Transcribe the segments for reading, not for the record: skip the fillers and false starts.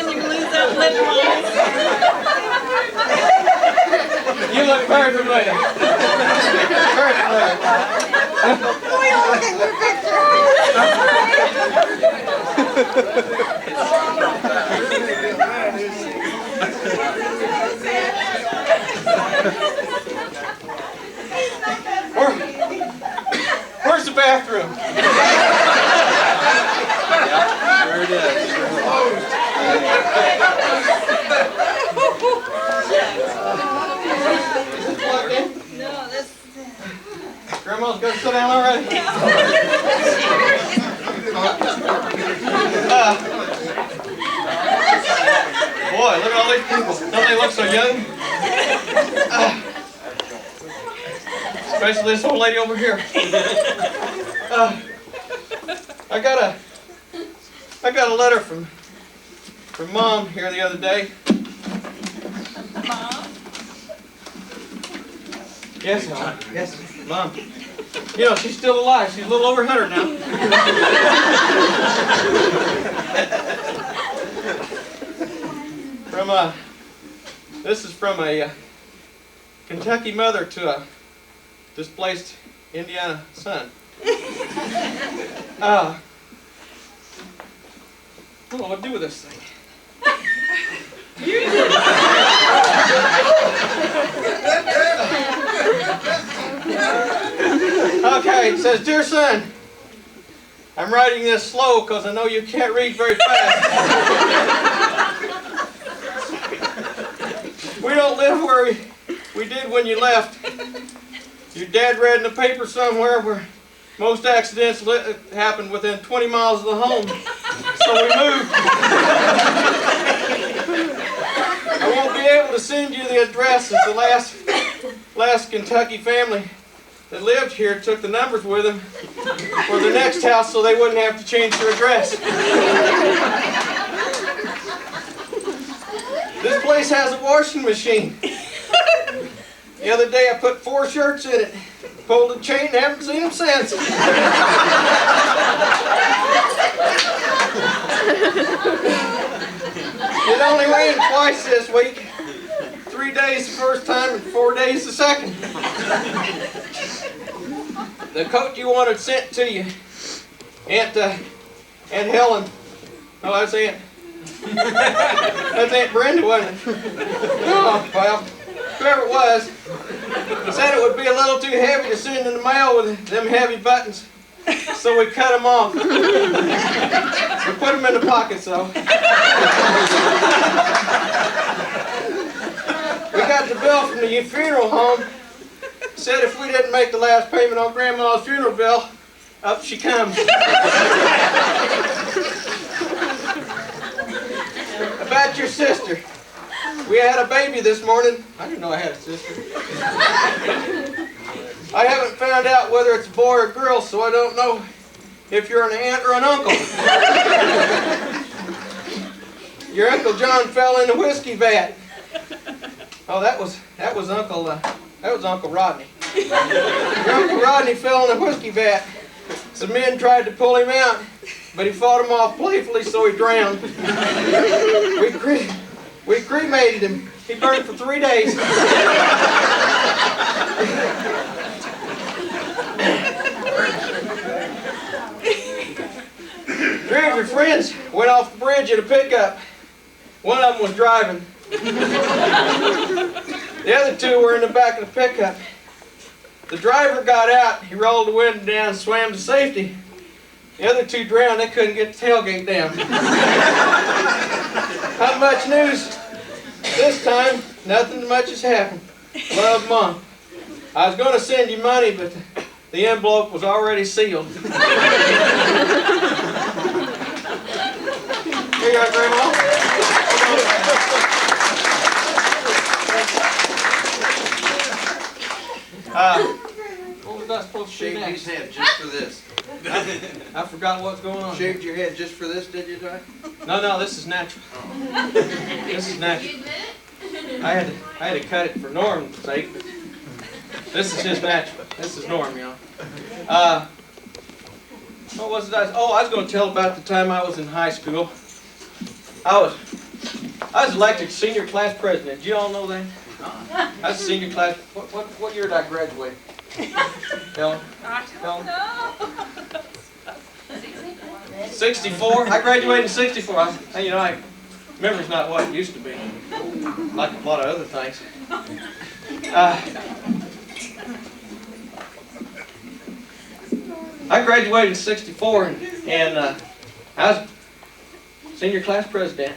when you lose that lip gloss. You look very familiar. Very familiar. We all look at your picture. Where's the bathroom? There it is. No, this. Grandma's gonna sit down already? Boy, look at all these people. Don't they look so young? Especially this old lady over here. I got a letter from Mom here the other day. Mom? Yes, Mom. Yes, Mom. You know, she's still alive. She's a little over 100 now. This is from a Kentucky mother to a displaced Indiana son. I don't know what to do with this thing. Okay, it says, "Dear son, I'm writing this slow because I know you can't read very fast. We don't live where we did when you left. Your dad read in the paper somewhere where most accidents happen within 20 miles of the home. So we moved. I won't be able to send you the address as the last Kentucky family that lived here took the numbers with them for the next house so they wouldn't have to change their address. This place has a washing machine. The other day I put 4 shirts in it, pulled the chain, and haven't seen them since. It only rained twice this week. 3 days the first time and 4 days the second. The coat you wanted sent to you, Aunt Helen. Oh, that's Aunt Brenda, wasn't it? Oh, well, whoever it was, said it would be a little too heavy to send in the mail with them heavy buttons, so we cut them off. We put them in the pockets, though. We got the bill from the funeral home. Said if we didn't make the last payment on Grandma's funeral bill, up she comes. About your sister. We had a baby this morning. I didn't know I had a sister. I haven't found out whether it's a boy or girl, so I don't know if you're an aunt or an uncle. Your Uncle John fell in the whiskey vat. Oh, that was Uncle Rodney. Your Uncle Rodney fell in the whiskey vat. Some men tried to pull him out, but he fought them off playfully, so he drowned. We cremated him. He burned for 3 days. Three of your friends went off the bridge in a pickup. One of them was driving. The other 2 were in the back of the pickup. The driver got out. He rolled the window down and swam to safety. The other 2 drowned. They couldn't get the tailgate down. Not much news this time. Nothing much has happened. Love, Mom. I was going to send you money, but the envelope was already sealed. Here you are, Grandma. What was I supposed to do Shaved next? his head just for this. I forgot what's going on. Shaved your head just for this, did you, Ty? No, this is natural. This is natural. I had to cut it for Norm's sake, but this is just natural. This is Norm, you know. What was it? I was going to tell about the time I was in high school. I I was elected senior class president. Did you all know that? I was senior class. What year did I graduate? Helen? Helen? 64. I graduated in 64. Memory's not what it used to be, like a lot of other things. I graduated in 64, and I was senior class president.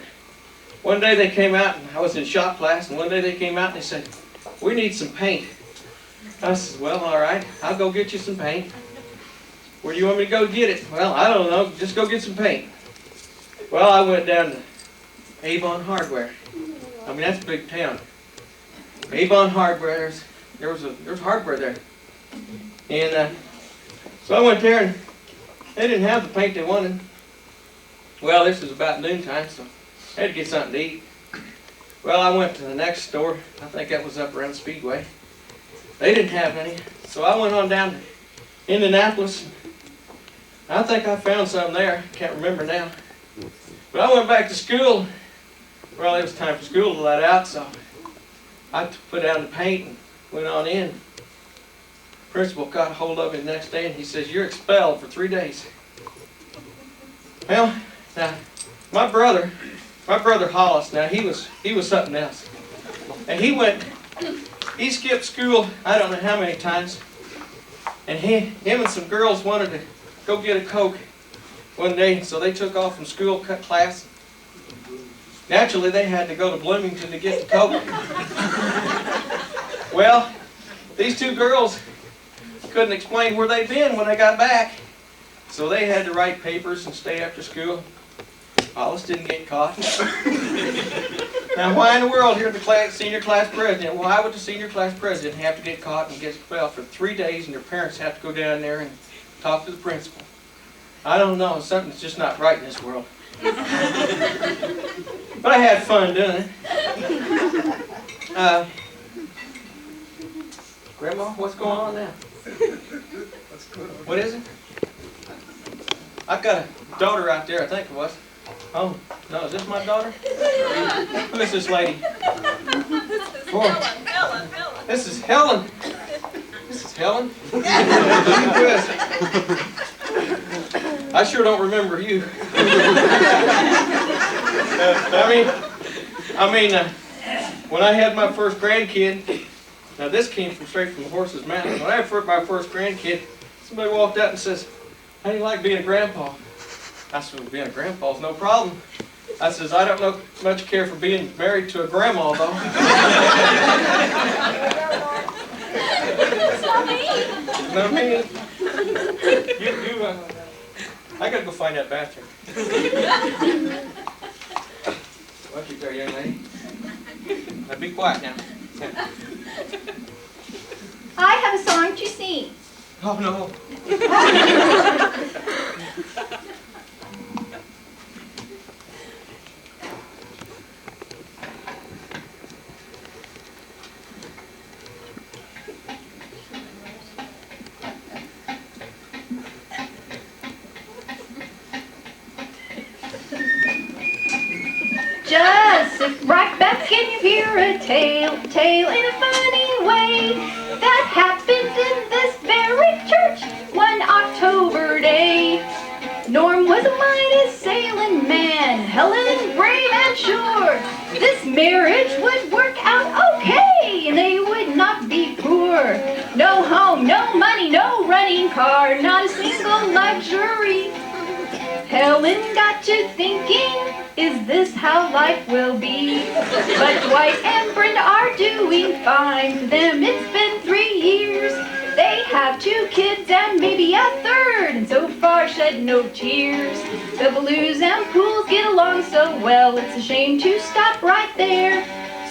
One day they came out, and I was in shop class, and one day they came out and they said, "We need some paint." I said, "Well, all right, I'll go get you some paint." "Where do you want me to go get it?" "Well, I don't know, just go get some paint." Well, I went down to Avon Hardware. I mean, that's a big town. Avon Hardware, there was hardware there. And so I went there, and they didn't have the paint they wanted. Well, this was about noontime, so I had to get something to eat. Well, I went to the next store. I think that was up around Speedway. They didn't have any, so I went on down to Indianapolis. I think I found some there. Can't remember now. But I went back to school. Well, it was time for school to let out, so I put down the paint and went on in. Principal got a hold of me the next day, and he says, "You're expelled for 3 days." Well, now my brother Hollis, now he was something else, and he skipped school I don't know how many times, and him and some girls wanted to go get a Coke one day, so they took off from school, cut class. Naturally, they had to go to Bloomington to get the Coke. Well, these two girls couldn't explain where they'd been when they got back, so they had to write papers and stay after school. Hollis didn't get caught. Now, why in the world, here the senior class president, why would the senior class president have to get caught and get expelled for 3 days, and their parents have to go down there and talk to the principal? I don't know. Something's just not right in this world. But I had fun doing it. Grandma, what's going on now? What is it? I've got a daughter out there, I think it was. Oh, no, is this my daughter? Who is this lady? Helen. This is Helen. This is Helen? I sure don't remember you. When I had my first grandkid, now this came straight from the horse's mouth. When I had my first grandkid, somebody walked out and says, "How do you like being a grandpa?" I said, "Well, being a grandpa is no problem." I says, "I don't much care for being married to a grandma, though." It's not me. Not me. I gotta go find that bathroom. Watch it there, young lady. Now be quiet now. I have a song to sing. Oh no. Just sit right back and you hear a tale in a funny way that happened in this very church one October day. Norm was a mighty sailing man, Helen brave and sure. This marriage would work out okay, and they would not be poor. No home, no money, no running car, not a single luxury. Helen got to thinking, is this how life will be? But Dwight and Brenda are doing fine. For them it's been 3 years. They have 2 kids and maybe a third, and so far shed no tears. The Blues and Pools get along so well, it's a shame to stop right there.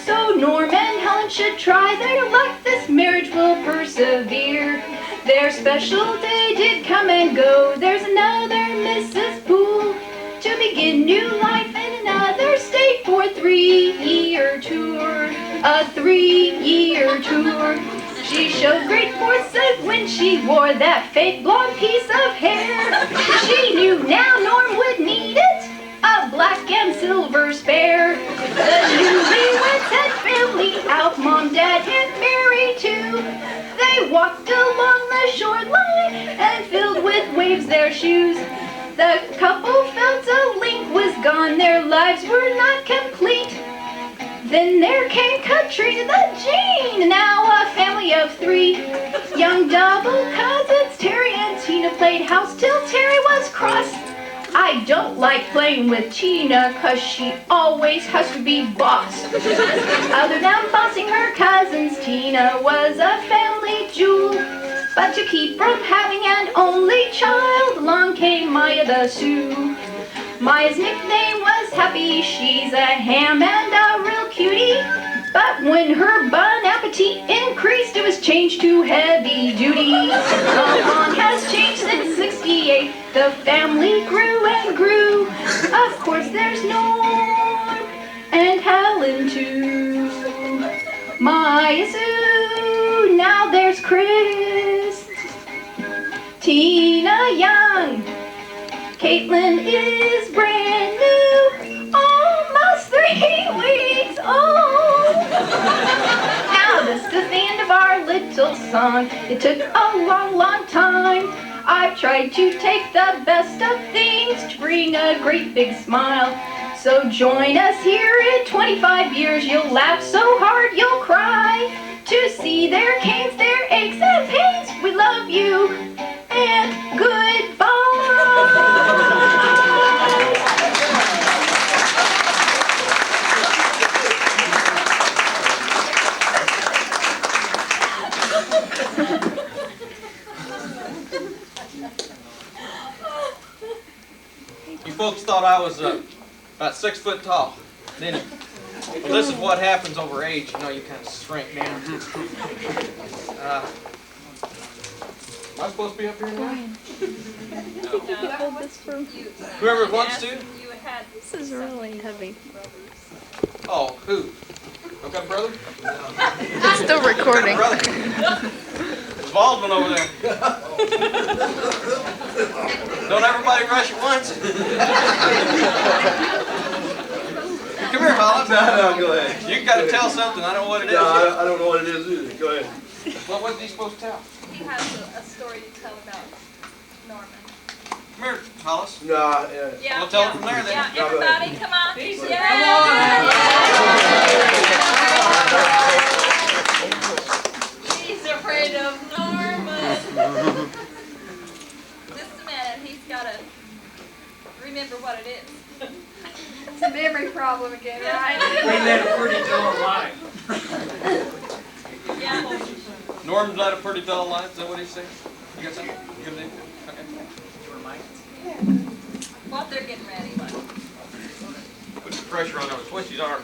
So Norm and Helen should try their luck, this marriage will persevere. Their special day did come and go, there's another Mrs. Poole to begin new life in another state for a 3-year tour. A 3-year tour. She showed great foresight when she wore that fake blonde piece of hair. She knew now Norm would need it, a black and silver spare. The Mom, Dad, and Mary too. They walked along the shoreline and filled with waves their shoes. The couple felt a link was gone, their lives were not complete. Then there came Katrina the Jean, now a family of 3. Young double cousins Terry and Tina played house till Terry was cross. I don't like playing with Tina 'cause she always has to be boss. Other than bossing her cousins, Tina was a family jewel. But to keep from having an only child, along came Maya the Sioux. Maya's nickname was Happy, she's a ham and a real cutie. But when her bon appetit increased, it was changed to heavy duty. The lawn has changed since '68, the family grew and grew. Of course there's Norm and Helen too. Maya Sue, now there's Chris. Tina Young, Caitlin is brand new, almost 3 weeks old. Now this is the end of our little song. It took a long, long time. I've tried to take the best of things to bring a great big smile. So join us here in 25 years. You'll laugh so hard you'll cry. To see their canes, their aches and pains. We love you and goodbye. You folks thought I was about 6 foot tall, didn't you? Well, this is what happens over age. You know, you kind of shrink down. Am I supposed to be up here now? No. Whoever wants to. This is really heavy. Oh, who? I've got a brother? It's still recording. Brother. There's Baldwin over there. Don't everybody rush at once. Come here, Hollis. No, go ahead. You got to tell something. I don't know what it is. No, I don't know what it is either. Go ahead. What was he supposed to tell? He has a story to tell about Norman. Come here, Hollis. No, Yeah, We'll tell it from there then. Yeah, everybody, come on. Yeah. He's afraid of Norman. Just a minute, he's got to remember what it is. It's a memory problem again, right? They led a pretty dull life. Yeah. Norman's led a pretty dull life. Is that what he's saying? You got something? You got anything? Okay. While they're getting ready. Put some pressure on those twisties arm.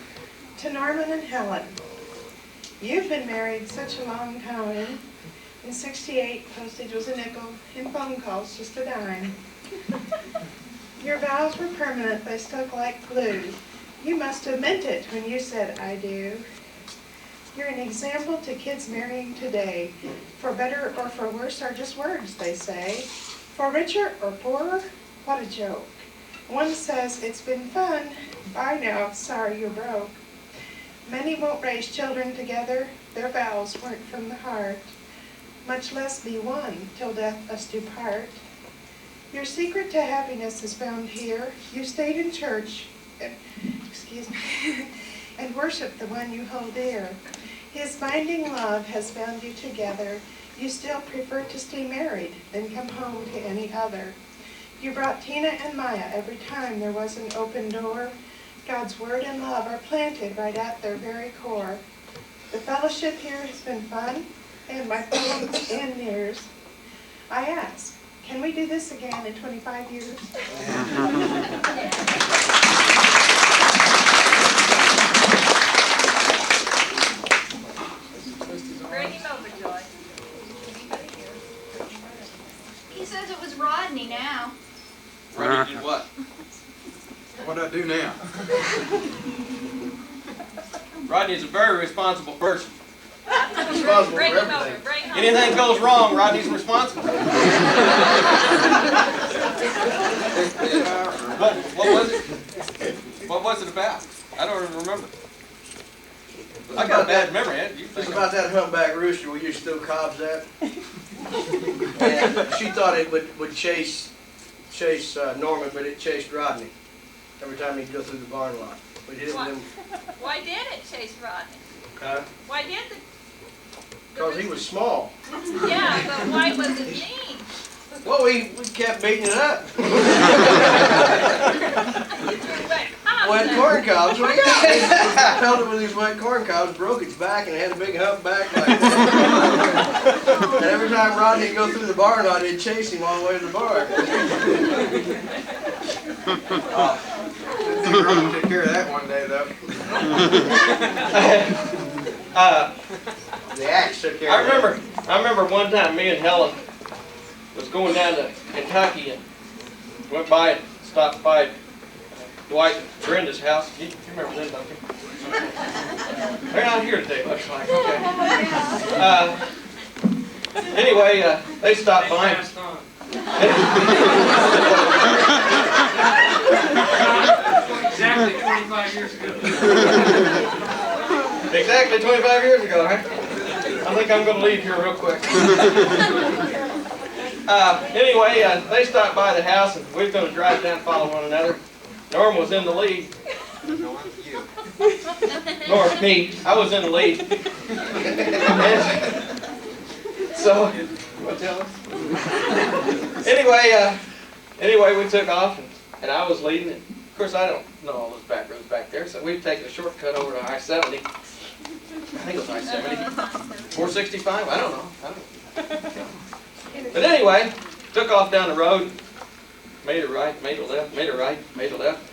To Norman and Helen, you've been married such a long time. In '68, postage was a nickel, and phone calls just a dime. Your vows were permanent, they stuck like glue. You must have meant it when you said, I do. You're an example to kids marrying today. For better or for worse are just words, they say. For richer or poorer, what a joke. One says, it's been fun. Bye now, sorry you're broke. Many won't raise children together. Their vows weren't from the heart. Much less be one till death us do part. Your secret to happiness is found here. You stayed in church, and worshiped the one you hold dear. His binding love has bound you together. You still prefer to stay married than come home to any other. You brought Tina and Maya every time there was an open door. God's word and love are planted right at their very core. The fellowship here has been fun, and my fellow and nears. I ask, can we do this again in 25 years? Bring him over, Joy. He says it was Rodney now. Rodney did what? What'd I do now? Rodney's a very responsible person. Responsible Bring for him over. everything. Bring him over. Anything goes wrong, Rodney's responsible. What was it? What was it about? I don't even remember. I got a bad memory. You It's think about that humpback rooster we used to throw cobs at. And she thought it would chase Norman, but it chased Rodney every time he'd go through the barn lot. We hit him Why did it chase Rodney? Why did the because he was small. Yeah, but why was it mean? Well, we kept beating it up. Wet corn cobs. We held it with these wet corn cobs, broke its back, and it had a big hump back like that. And every time Rodney would go through the barn lot, it'd chase him all the way to the barn. Rodney took care of that one day, though. The axe took care I of it. remember one time me and Helen was going down to Kentucky and went by and stopped by Dwight and Brenda's house. You remember them, don't you? They're not here today, looks like. Okay. Anyway, they stopped by. Passed on. Exactly 25 years ago. Exactly 25 years ago, right? I think I'm going to leave here real quick. Anyway, they stopped by the house and we were going to drive down and follow one another. Norm was in the lead. Norm, me, I was in the lead. So, what tell us? Anyway, we took off and I was leading. And of course, I don't know all those back roads back there, so we've taken a shortcut over to I-70. I think it was I-70. 465? I don't know. But anyway, took off down the road, made a right, made a left, made a right, made a left.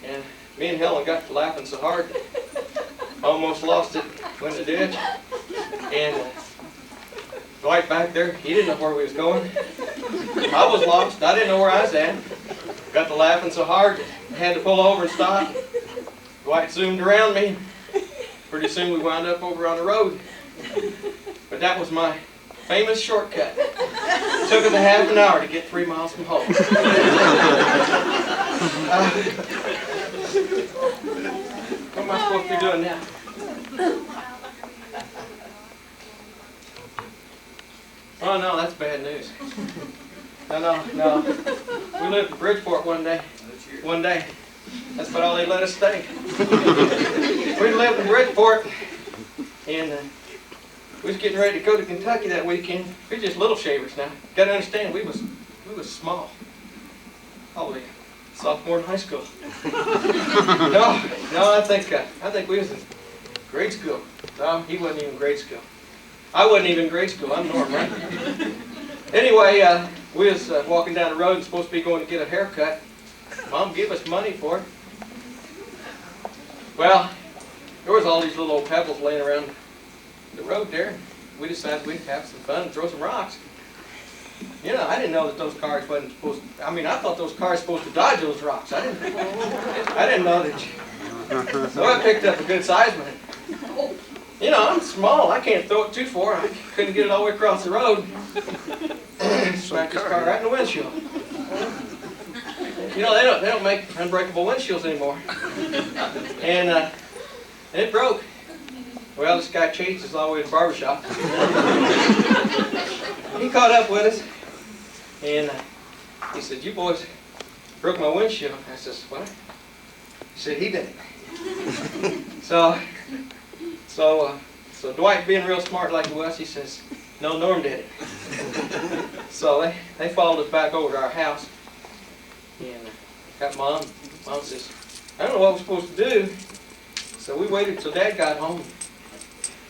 And me and Helen got to laughing so hard, almost lost it, went in the ditch. And Dwight back there, he didn't know where we was going. I was lost, I didn't know where I was at. Got to laughing so hard, I had to pull over and stop. Dwight zoomed around me. Pretty soon we wound up over on the road. But that was my famous shortcut. Took us a half an hour to get 3 miles from home. What am I supposed to be doing now? Oh no, that's bad news. No. We lived in Bridgeport one day. That's about all they let us stay. We lived in Bridgeport, and we was getting ready to go to Kentucky that weekend. We were just little shavers now. Got to understand, we was small. Probably sophomore in high school. No, I think we was in grade school. No, he wasn't even grade school. I wasn't even in grade school. I'm Norm, right? Anyway, we was walking down the road and supposed to be going to get a haircut. Mom gave us money for it. Well, there was all these little old pebbles laying around the road there. We decided we'd have some fun and throw some rocks. You know, I didn't know that those cars wasn't supposed to, I thought those cars were supposed to dodge those rocks. I didn't know that. So I picked up a good size one. You know, I'm small. I can't throw it too far. I couldn't get it all the way across the road. Smacked this car right in the windshield. You know, they don't make unbreakable windshields anymore. And it broke. Well, this guy chased us all the way to the barbershop. He caught up with us, and he said, "You boys broke my windshield." I says, "What?" He said, "He did it." So Dwight, being real smart like he was, he says, "No, Norm did it." So they followed us back over to our house, and got Mom. Mom says, "I don't know what we're supposed to do." So we waited till Dad got home.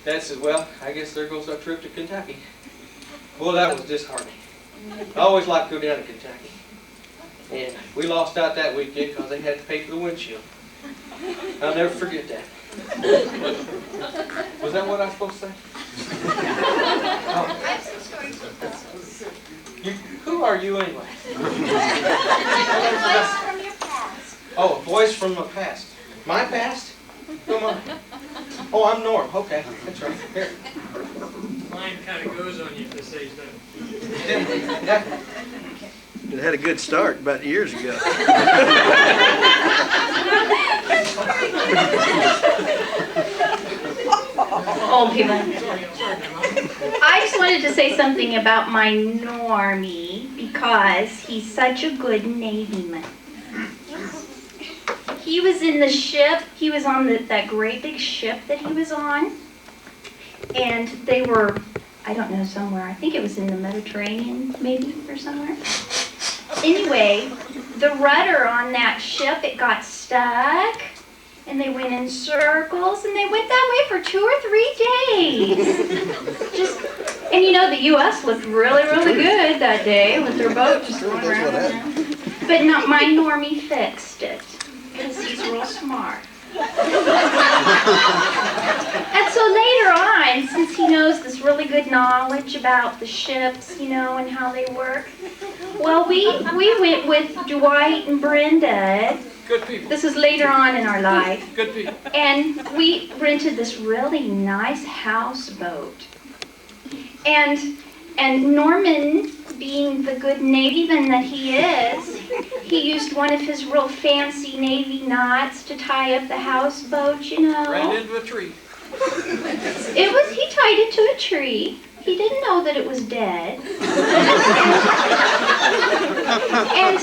Dad says, "Well, I guess there goes our trip to Kentucky." Well, that was disheartening. I always liked to go down to Kentucky. And we lost out that weekend because they had to pay for the windshield. I'll never forget that. Was that what I was supposed to say? Oh. Who are you anyway? Oh, a voice from the past. My past? Who am I? Oh, I'm Norm. Okay, that's right. Here. Mine kind of goes on you if they say so. Definitely. It had a good start about years ago. Old people. I just wanted to say something about my Normie because he's such a good Navy man. He was in the ship. He was on that great big ship that he was on. And they were, I don't know, somewhere. I think it was in the Mediterranean, maybe, or somewhere. Anyway, the rudder on that ship, it got stuck. And they went in circles, and they went that way for 2 or 3 days. And you know, the U.S. looked really, really good that day with their boat just going around. But not my Normie fixed it, because he's real smart. And so later on, since he knows this really good knowledge about the ships, you know, and how they work, well, we went with Dwight and Brenda. Good people. This is later on in our life. Good people. And we rented this really nice houseboat. And Norman, being the good Navyman that he is, he used one of his real fancy Navy knots to tie up the houseboat, you know. Ran into a tree. He tied it to a tree. He didn't know that it was dead. And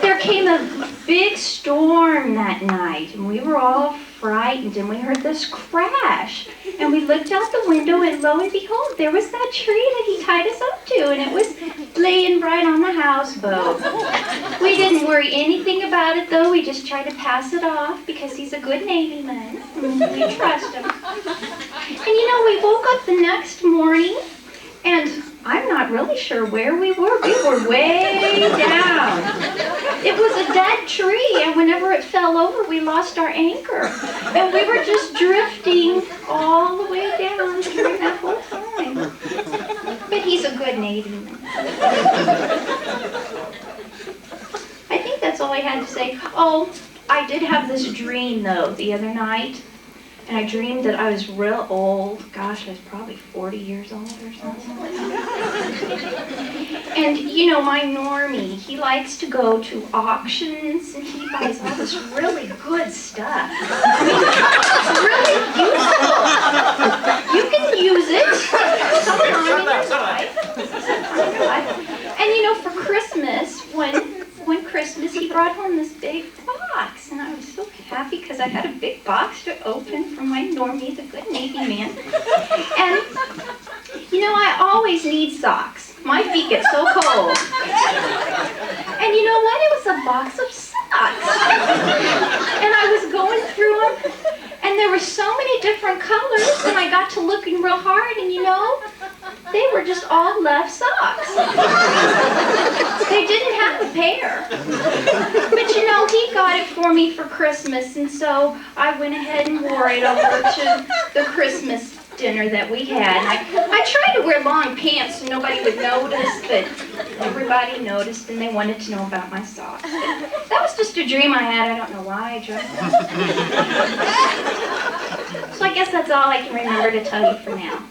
there came a big storm that night, and we were all frightened, and we heard this crash. And we looked out the window, and lo and behold, there was that tree that he tied us up to, and it was laying right on the houseboat. We didn't worry anything about it, though. We just tried to pass it off because he's a good Navy man. We trust him. And you know, we woke up the next morning, and I'm not really sure where we were. We were way down. It was a dead tree, and whenever it fell over, we lost our anchor. And we were just drifting all the way down during that whole time. But he's a good Navy man. I think that's all I had to say. Oh, I did have this dream, though, the other night. And I dreamed that I was real old. Gosh, I was probably 40 years old or something. And you know, my Normie, he likes to go to auctions and he buys all this really good stuff. I mean, it's really useful. You can use it sometime in your life. And you know, for Christmas, one Christmas, he brought home this big box, and I was so happy because I had a big box to open from my Normie, the good Navy man. And, you know, I always need socks. My feet get so cold. And you know what? It was a box of socks. And I was going through them, and there were so many different colors, and I got to looking real hard, and you know, they were just all Love socks. They didn't have a pair. But you know, he got it for me for Christmas, and so I went ahead and wore it over to the Christmas dinner that we had. And I tried to wear long pants so nobody would notice, but everybody noticed and they wanted to know about my socks. But that was just a dream I had. I don't know why I dreamt that. So I guess that's all I can remember to tell you for now.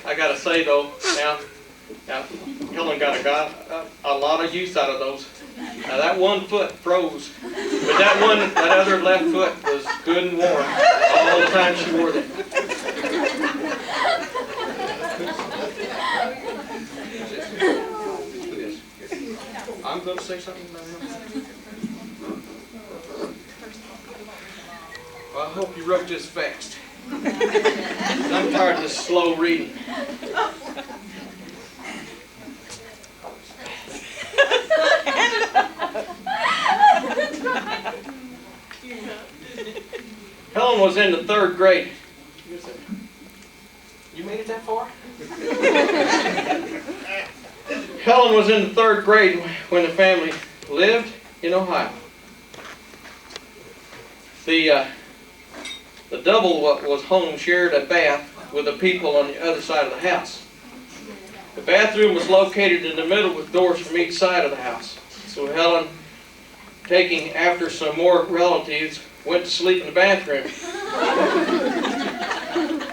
I gotta say though, now Helen got a lot of use out of those. Now that one foot froze, but that other left foot was good and warm all the time she wore them. I'm gonna say something about him. Well, I hope you wrote this fast. I'm tired of this slow reading. Helen was in the 3rd grade. You made it that far? Helen was in the 3rd grade when the family lived in Ohio. The double was home shared a bath with the people on the other side of the house. The bathroom was located in the middle with doors from each side of the house. So Helen, taking after some more relatives, went to sleep in the bathroom.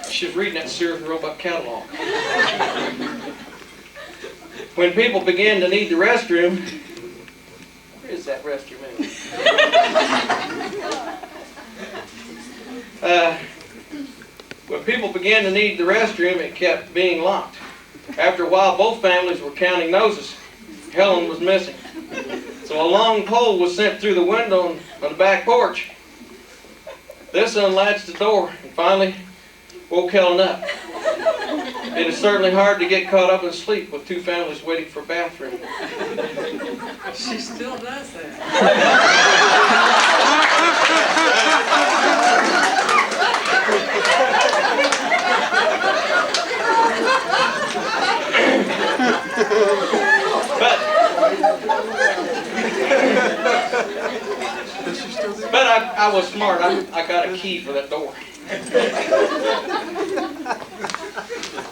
She was reading that Sears and Roebuck catalog. When people began to need the restroom, Where is that restroom anyway? When people began to need the restroom, it kept being locked. After a while, both families were counting noses. Helen was missing. So a long pole was sent through the window on the back porch. This unlatched the door and finally woke Helen up. It is certainly hard to get caught up in sleep with two families waiting for a bathroom. She still does that. But I was smart. I got a key for that door.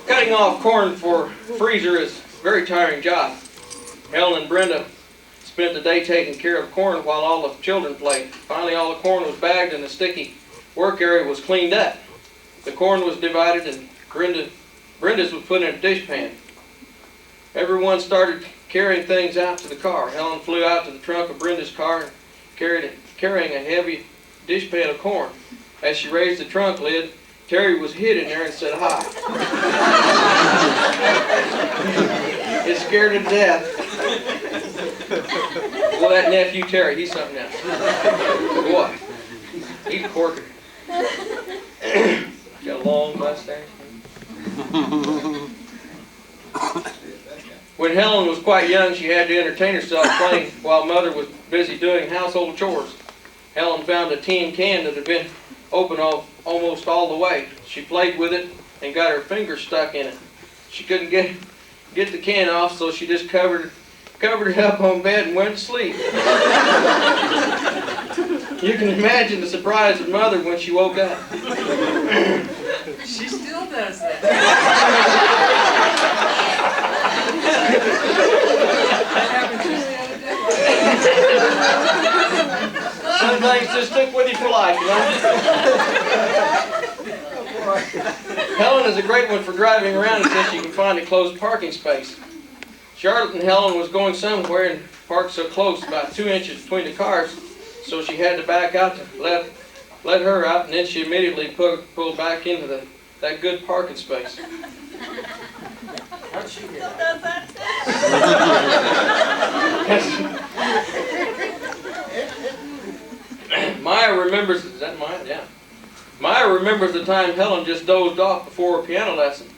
Cutting off corn for freezer is a very tiring job. Helen and Brenda spent the day taking care of corn while all the children played. Finally, all the corn was bagged and the sticky work area was cleaned up. The corn was divided and Brenda's was put in a dishpan. Everyone started carrying things out to the car. Helen flew out to the trunk of Brenda's car and carrying a heavy dishpan of corn. As she raised the trunk lid, Terry was hid in there and said hi. It scared her to death. Well, that nephew Terry, he's something else. Boy, he's a corker. Got a long mustache. When Helen was quite young, she had to entertain herself playing while Mother was busy doing household chores. Helen found a tin can that had been open almost all the way. She played with it and got her fingers stuck in it. She couldn't get the can off, so she just covered it up on bed and went to sleep. You can imagine the surprise of Mother when she woke up. She still does that. Some things just stick with you for life, you know? Helen is a great one for driving around until she can find a closed parking space. Charlotte and Helen was going somewhere and parked so close, about 2 inches between the cars, so she had to back out to let her out, and then she immediately pulled back into that good parking space. How'd she get Still out? does that Maya remembers, is that Maya? Yeah. Maya remembers the time Helen just dozed off before a piano lesson.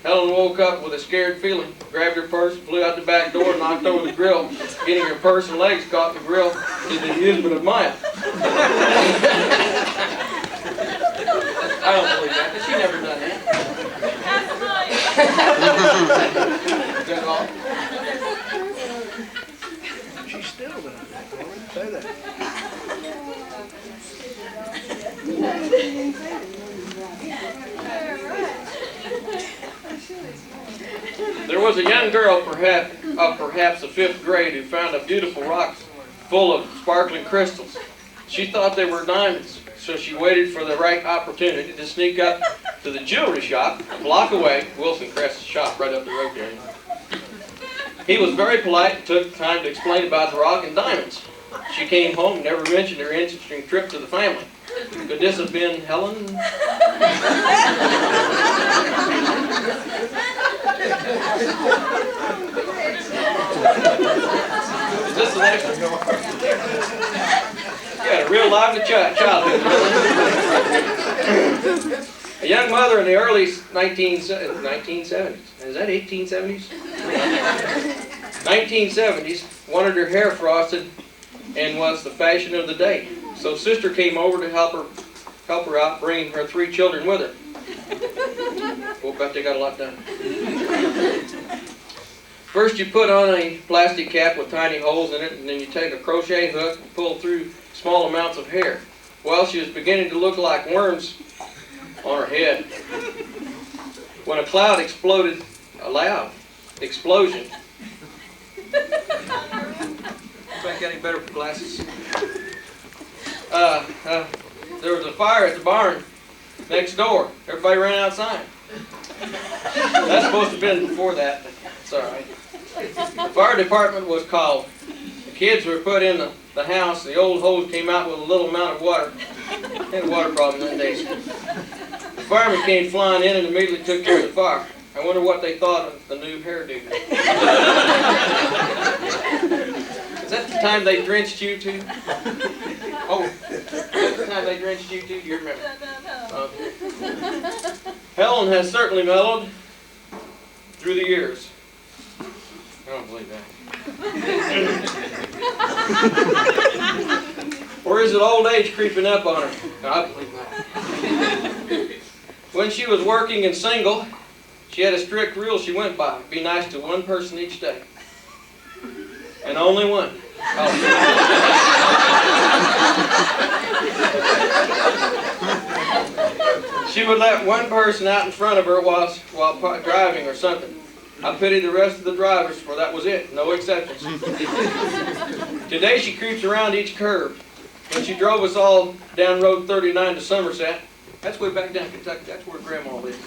Helen woke up with a scared feeling, grabbed her purse, flew out the back door, and knocked over the grill, getting her purse and legs caught in the grill to the amusement of Maya. I don't believe that, but she never done that. Is that all? She still does that. I wouldn't say that. There was a young girl, perhaps the 5th grade, who found a beautiful rock full of sparkling crystals. She thought they were diamonds, so she waited for the right opportunity to sneak up to the jewelry shop a block away, Wilson Crest's shop right up the road there. He was very polite and took time to explain about the rock and diamonds. She came home and never mentioned her interesting trip to the family. Could this have been Helen? Is this the next one? You had a real lively childhood. A young mother in the early 1970s. Is that 1870s? 1970s wanted her hair frosted and was the fashion of the day. So sister came over to help her out, bringing her 3 children with her. Well, bet they got a lot done. First you put on a plastic cap with tiny holes in it, and then you take a crochet hook and pull through small amounts of hair. Well, she was beginning to look like worms on her head when a cloud exploded, a loud explosion. Anybody got any better glasses? There was a fire at the barn next door. Everybody ran outside. That's supposed to have been before that, but it's all right. The fire department was called. kids were put in the house. The old hose came out with a little amount of water. Had a water problem in the days. The fireman came flying in and immediately took care of the fire. I wonder what they thought of the new hairdo. Is that the time they drenched you too? Oh, is that the time they drenched you too? Do you remember? Helen has certainly mellowed through the years. I don't believe that. Or is it old age creeping up on her? No, I believe that. When she was working and single, she had a strict rule she went by. Be nice to one person each day. And only one. Oh. She would let one person out in front of her while driving or something. I pity the rest of the drivers, for that was it. No exceptions. Today she creeps around each curve. When she drove us all down Road 39 to Somerset, that's way back down Kentucky. That's where Grandma lives.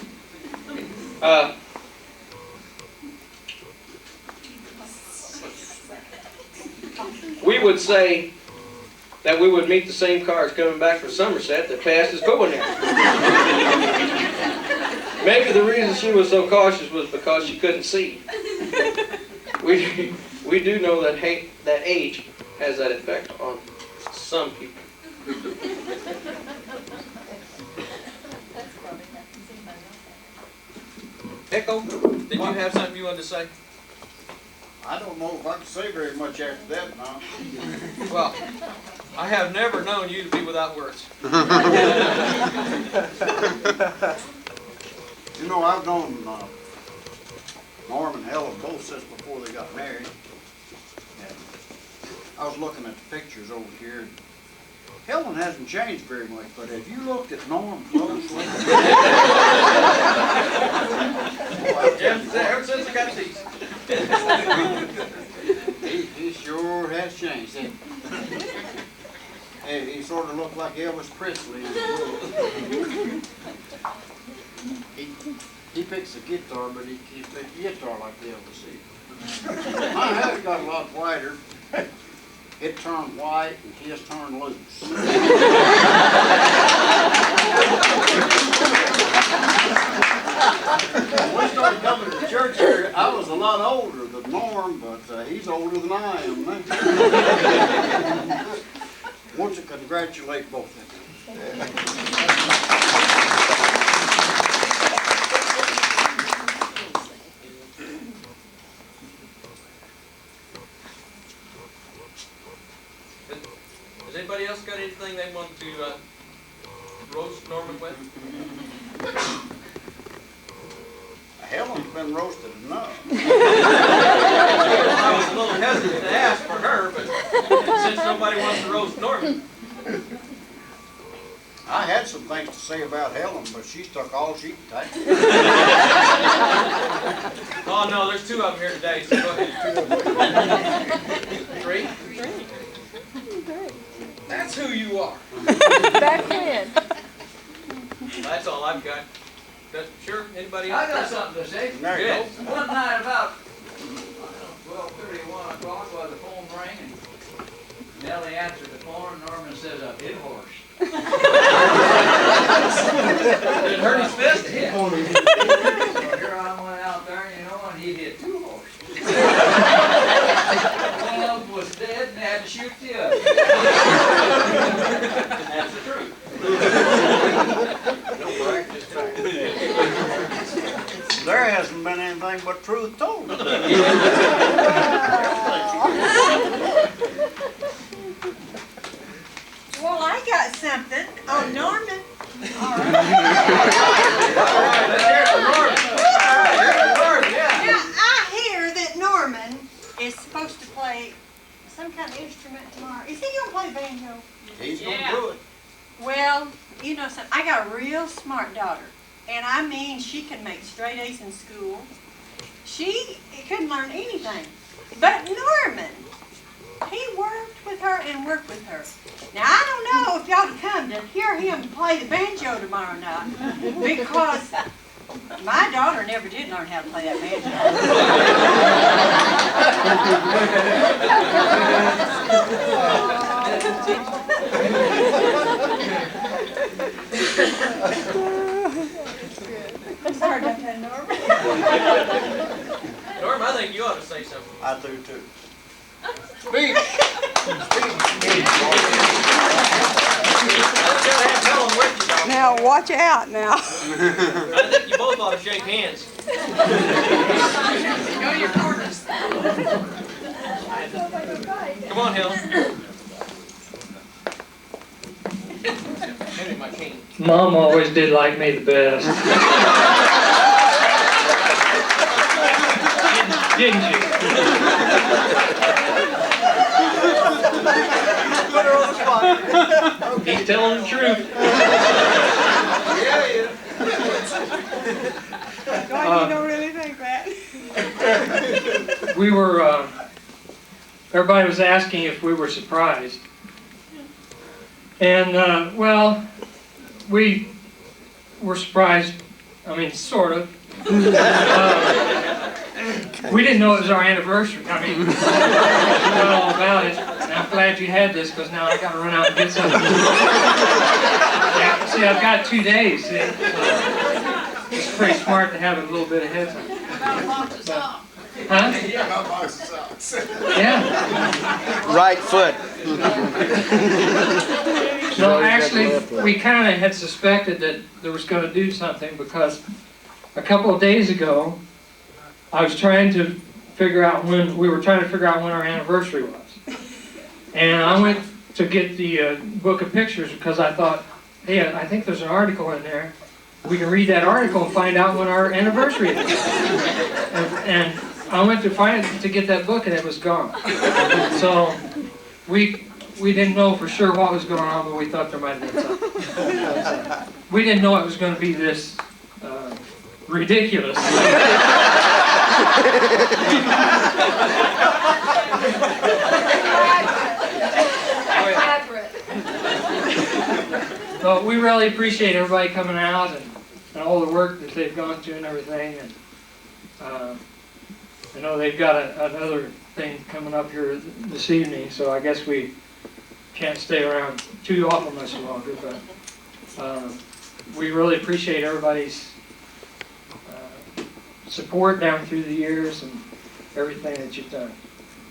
We would say that we would meet the same cars coming back from Somerset that passed us going there. Maybe the reason she was so cautious was because she couldn't see. We do know that age has that effect on some people. Echo, did you have something you wanted to say? I don't know if I can say very much after that now. Well, I have never known you to be without words. You know, I've known Norm and Helen both since before they got married. And I was looking at the pictures over here. Helen hasn't changed very much, but have you looked at Norm closely? Ever since I got these. He sure has changed. Hey, he sort of looked like Elvis Presley. He picks the guitar, but he can't pick the guitar like Elvis did. My hair got a lot whiter. It turned white and his turned loose. When we started coming to church here, I was a lot older than Norm, but he's older than I am now. Want to congratulate both of them. Has anybody else got anything they want to roast Norman with? Helen's been roasted enough. I was a little hesitant to ask for her, but since nobody wants to roast Norman. I had some things to say about Helen, but she took all she could take. Oh no, there's two of them here today, so go ahead. Three? That's who you are. Back when? That's all I've got. Sure, anybody else? I got something to say. There you Good. go. One night about 12:30, 1 o'clock, while the phone rang, and Nellie answered the phone, and Norman says, "A pit horse." Did it hurt his fist? Yeah. So here I went out there, and and he hit two horses. One of them was dead, and had to shoot the other. That's the truth. There hasn't been anything but truth told today. Well, I got something. Oh, Norman. All right. Let's hear it from Norman. Now, I hear that Norman is supposed to play some kind of instrument tomorrow. Is he going to play banjo? He's going to do it. Well, you know something. I got a real smart daughter. And I mean, she can make straight A's in school. She couldn't learn anything. But Norman, he worked with her and worked with her. Now, I don't know if y'all would come to hear him play the banjo tomorrow night, because my daughter never did learn how to play that banjo. I'm sorry about that, Norm. Norm, I think you ought to say something. I do too. Speech. Have Helen with you, though. Now, watch out now. I think you both ought to shake hands. Go your corners. Come on, Helen. Hand me my cane. Mom always did like me the best. Didn't you? Put her on the spot. He's telling the truth. Yeah, yeah. God, you don't really think that. We were, everybody was asking if we were surprised. And, well, we were surprised, I mean, sort of. We didn't know it was our anniversary. I mean, we know all about it. And I'm glad you had this because now I got to run out and get something. Yeah, see, I've got 2 days. See? It's pretty smart to have it a little bit ahead of time. About a box of socks. Huh? Yeah. Right foot. So actually, we kind of had suspected that there was going to do something because a couple of days ago, I was trying to figure out when, we were trying to figure out when our anniversary was. And I went to get the book of pictures because I thought, hey, I think there's an article in there. We can read that article and find out when our anniversary is. And I went to find it, to get that book, and it was gone. So we didn't know for sure what was going on, but we thought there might have been something. We didn't know it was going to be this ridiculous. So we really appreciate everybody coming out and all the work that they've gone through and everything. And I know they've got another thing coming up here this evening, so I guess we can't stay around too awful much longer. But we really appreciate everybody's support down through the years and everything that you've done.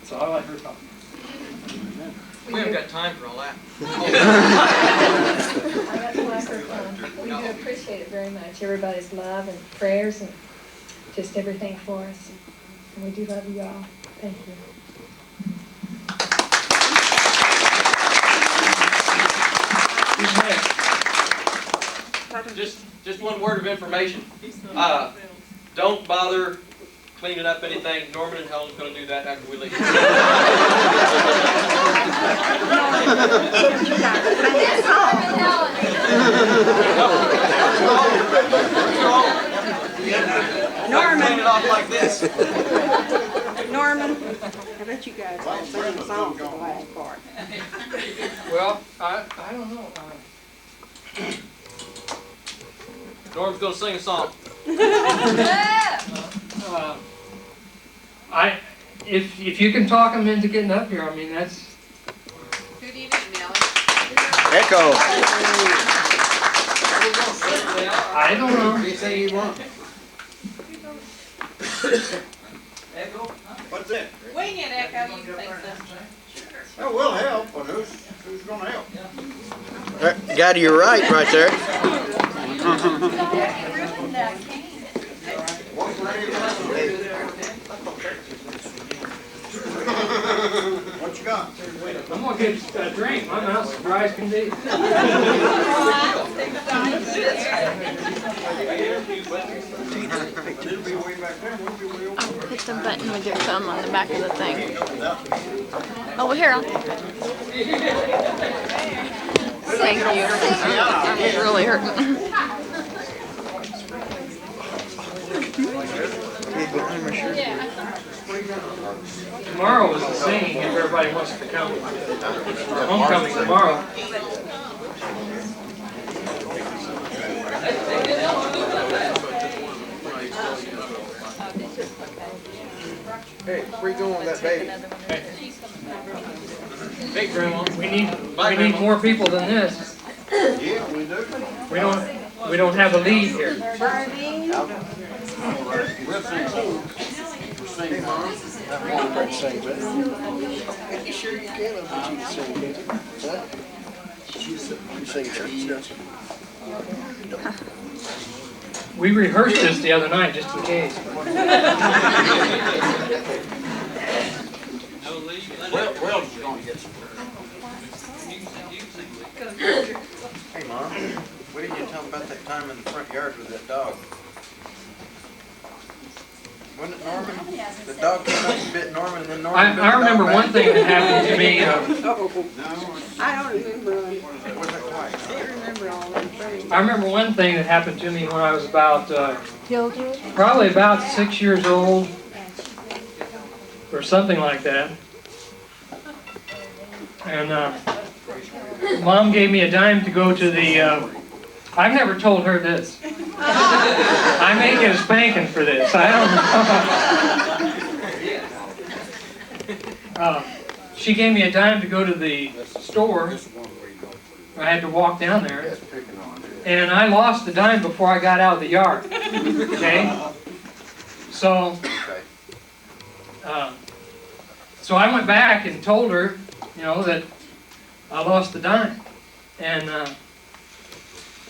So I'll let her talk. We haven't got time for all that. We do appreciate it very much, everybody's love and prayers and just everything for us. And we do love you all. Thank you. Just one word of information. Don't bother cleaning up anything. Norman and Helen's going to do that after we leave. Norman. Clean it off like this. Norman, I bet you guys all sing the song for the last part. Well, I don't know. Norm's going to sing a song. If you can talk them into getting up here, I mean that's. Who do you need, Nellie? Echo. I don't know. Anything you want. Echo? What's that? Wing it, Echo, you can think so. Oh, we'll help, but who's gonna help? Guy to your right there. What you got? I'm gonna get a drink. My mouth's as dry as can be. I'll hit the button with your thumb on the back of the thing. Over here. Thank you. I'm really hurting. Tomorrow is the singing if everybody wants to come. Homecoming tomorrow. Hey, where you going with that baby? Hey, Grandma, we need more people than this. Yeah, we do. We don't have a lead here. We'll sing. Sing, Mom. You sure you can? I bet you can sing, can't you? Huh? You sing at church, don't you? We rehearsed this the other night just in case. Well, you're gonna get some. Hey, Mom, what did you tell them about that time in the front yard with that dog? Wasn't it Norman? The dog came up and bit Norman, and then Norman bit the I dog remember back. one thing that happened to me. I don't remember. Was that quiet? I can't remember all that things. I remember one thing that happened to me when I was about, probably about 6 years old, or something like that. And Mom gave me a dime to go to the, I've never told her this. I may get a spanking for this, I don't know. She gave me a dime to go to the store. I had to walk down there. And I lost the dime before I got out of the yard. Okay? So I went back and told her, you know, that I lost the dime. And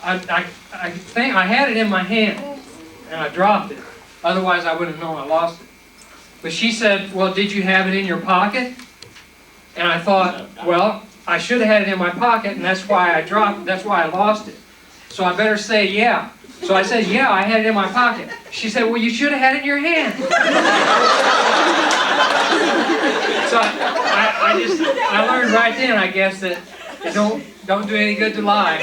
I think I had it in my hand and I dropped it. Otherwise I wouldn't have known I lost it. But she said, well, did you have it in your pocket? And I thought, well, I should have had it in my pocket, and that's why I dropped it. That's why I lost it. So I better say yeah. So I said, yeah, I had it in my pocket. She said, well, you should have had it in your hand. So I learned right then, I guess, that it don't do any good to lie.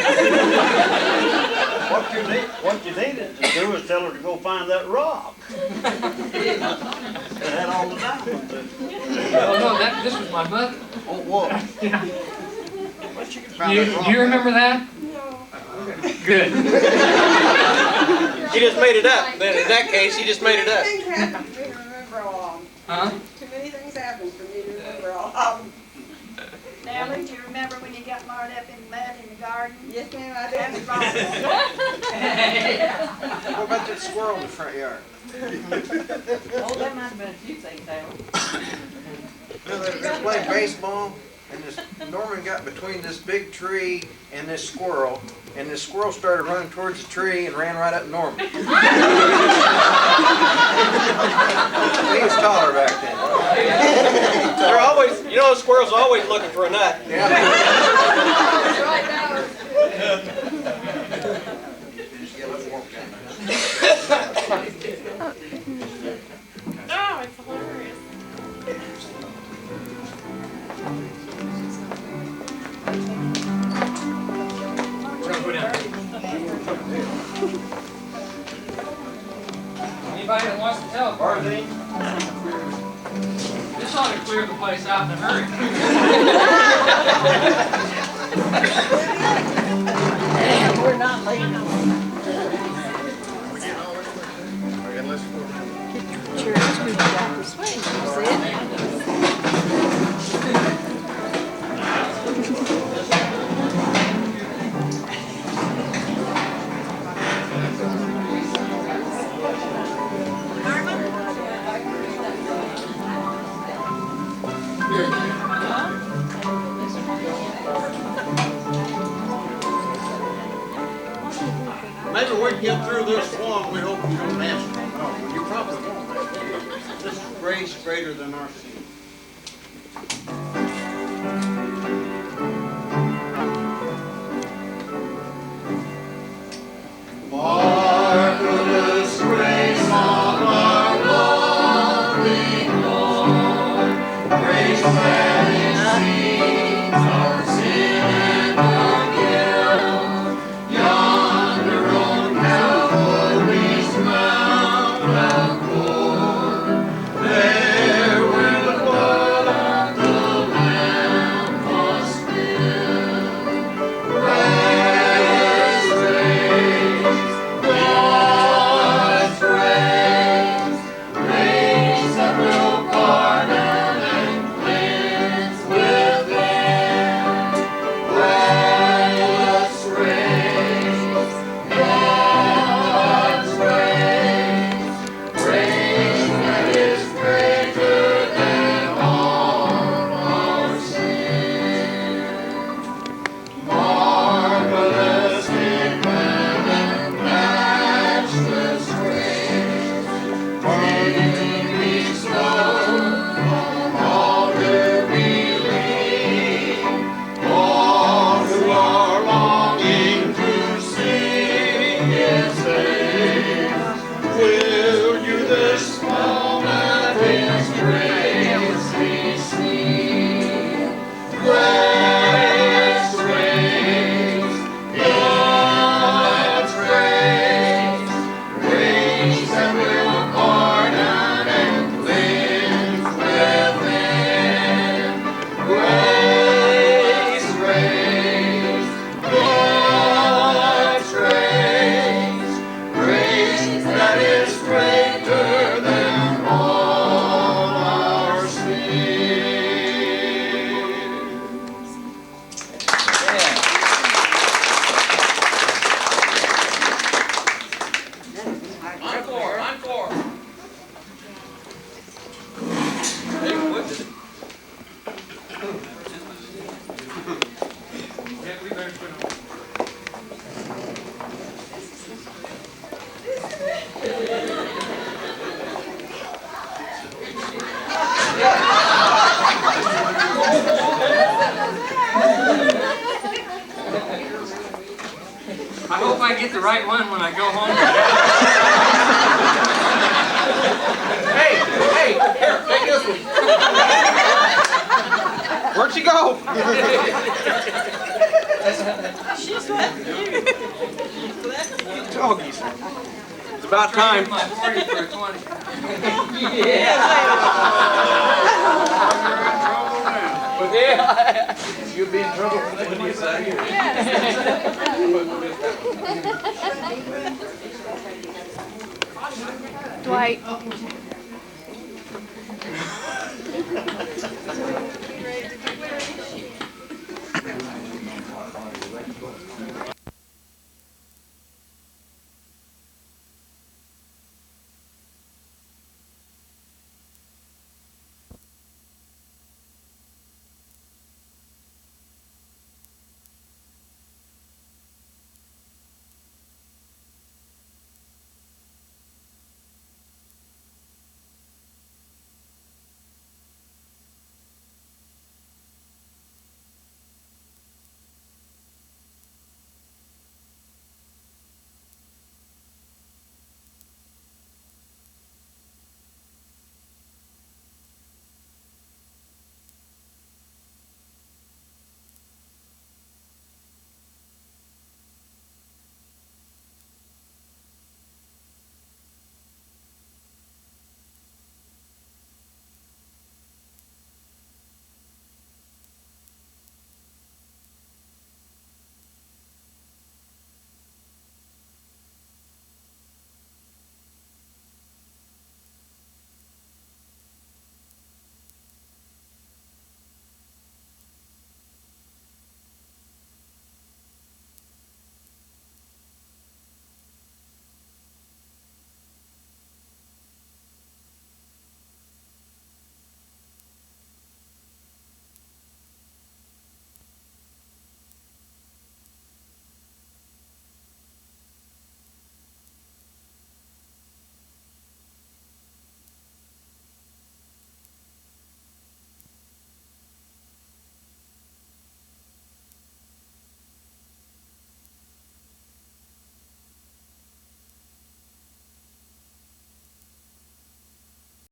What you needed to do is tell her to go find that rock. It had all the diamonds in it. Oh no, this was my mother. Oh, what? Yeah. But you can Do find that rock. you remember that? No. Good. She just made it up. Then in that case, she just made it up. Too many things happen for me to remember all of them. Huh? Too many things happen for me to remember all of them. Natalie, do you remember when you got marred up in mud in the garden? Yes, ma'am, I That's do. wrong. What about that squirrel in the front yard? Oh, there might have been a few things there. They were playing baseball, and Norman got between this big tree and this squirrel started running towards the tree and ran right up Norman. He was taller back then. They're always, you know, squirrels are always looking for a nut. Yeah. Oh, it's hilarious. Anybody that wants to tell? This ought to clear the place out in a hurry. We're not leaving. Maybe we can get through this one, we hope you don't ask. No, you probably won't. This is grace greater than our sin. Marvelous grace of our loving Lord, grace that exceeds our sin and guilt. Yonder on Calvary's mount outpoured, there where the I get the right one when I go home. Hey, here, take this one. Where'd she go? She's left you. Doggies. It's about time. My 40 for a 20. Yeah. You'll be in trouble when you say here. Dwight.